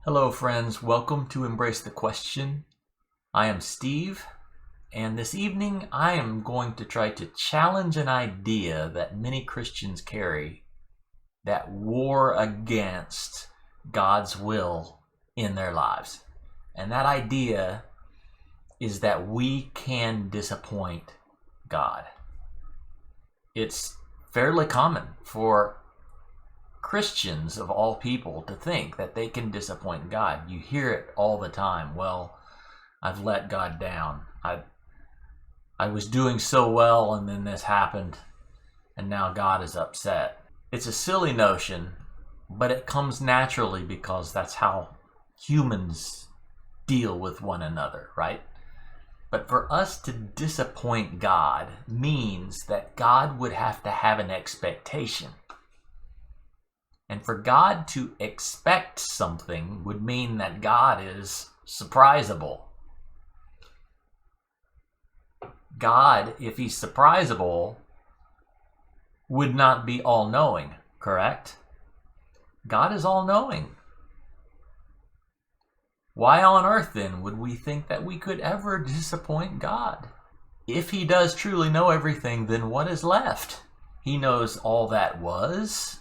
Hello, friends. Welcome to Embrace the Question. I am Steve, and this evening I am going to try to challenge an idea that many Christians carry that war against God's will in their lives. And that idea is that we can disappoint God. It's fairly common for Christians of all people to think that they can disappoint God. You hear it all the time. Well, I've let God down. I was doing so well and then this happened and now God is upset. It's a silly notion, but it comes naturally because that's how humans deal with one another, right? But for us to disappoint God means that God would have to have an expectation. And for God to expect something would mean that God is surprisable. God, if he's surprisable, would not be all-knowing, correct? God is all-knowing. Why on earth, then, would we think that we could ever disappoint God? If he does truly know everything, then what is left? He knows all that was,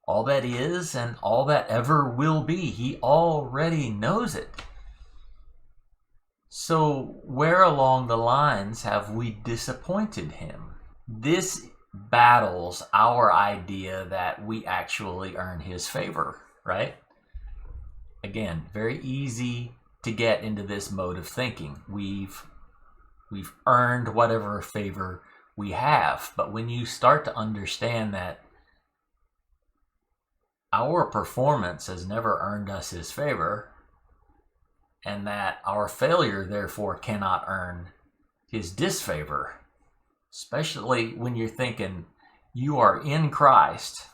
all that is, and all that ever will be. He already knows it. So where along the lines have we disappointed him? This battles our idea that we actually earn his favor, right? Again, very easy to get into this mode of thinking. We've earned whatever favor we have. But when you start to understand that our performance has never earned us his favor, and that our failure therefore cannot earn his disfavor, especially when you're thinking you are in Christ,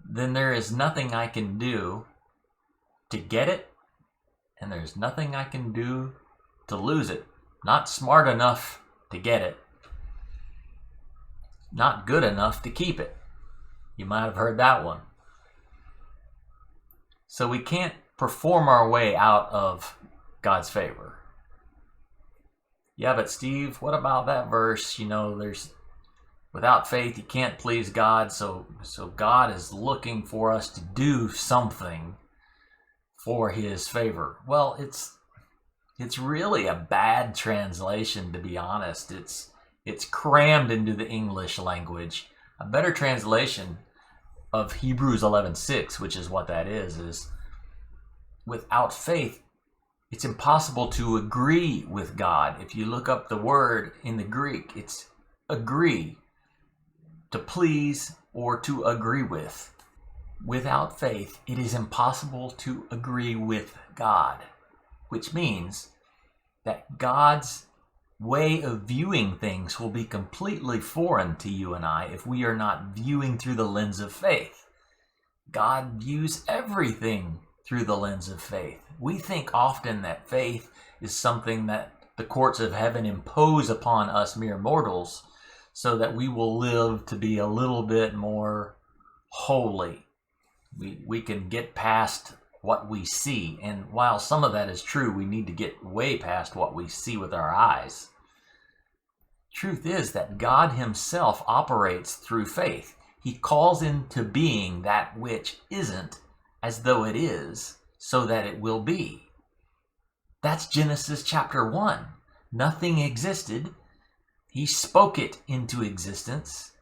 then there is nothing I can do to get it, and there's nothing I can do to lose it. Not smart enough to get it, not good enough to keep it. You might have heard that one. So we can't perform our way out of God's favor. Yeah, but Steve, what about that verse? There's without faith you can't please God. So God is looking for us to do something for his favor. Well, it's really a bad translation, to be honest. It's crammed into the English language. A better translation of Hebrews 11:6, which is what that is without faith, it's impossible to agree with God. If you look up the word in the Greek, it's agree, to please, or to agree with. Without faith, it is impossible to agree with God, which means that God's way of viewing things will be completely foreign to you and I if we are not viewing through the lens of faith. God views everything through the lens of faith. We think often that faith is something that the courts of heaven impose upon us mere mortals so that we will live to be a little bit more holy. We can get past what we see, and while some of that is true, we need to get way past what we see with our eyes. Truth is that God himself operates through faith. He calls into being that which isn't as though it is, so that it will be. That's Genesis chapter 1. Nothing existed. He spoke it into existence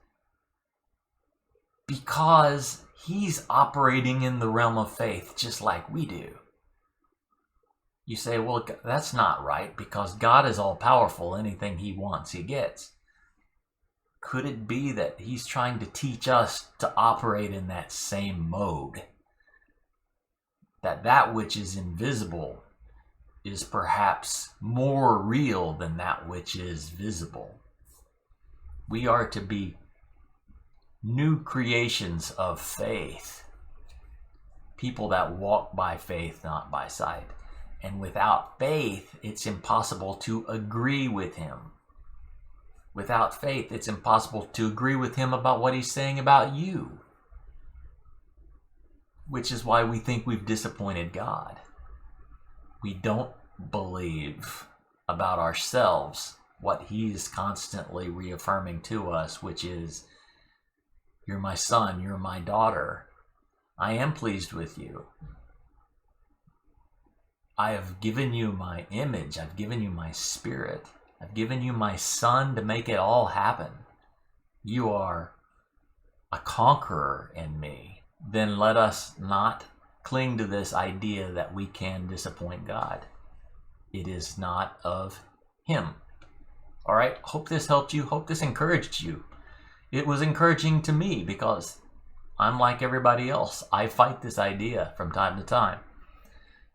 because he's operating in the realm of faith just like we do. You say, well, that's not right because God is all powerful. Anything he wants, he gets. Could it be that he's trying to teach us to operate in that same mode? That which is invisible is perhaps more real than that which is visible. We are to be new creations of faith. People that walk by faith, not by sight. And without faith, it's impossible to agree with him. Without faith, it's impossible to agree with him about what he's saying about you. Which is why we think we've disappointed God. we don't believe about ourselves what he's constantly reaffirming to us, which is, you're my son, you're my daughter. I am pleased with you. I have given you my image. I've given you my spirit. I've given you my son to make it all happen. You are a conqueror in me. Then let us not cling to this idea that we can disappoint God. It is not of him. All right, hope this helped you. Hope this encouraged you. It was encouraging to me because I'm like everybody else. I fight this idea from time to time.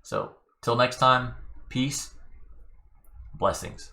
So, till next time, peace, blessings.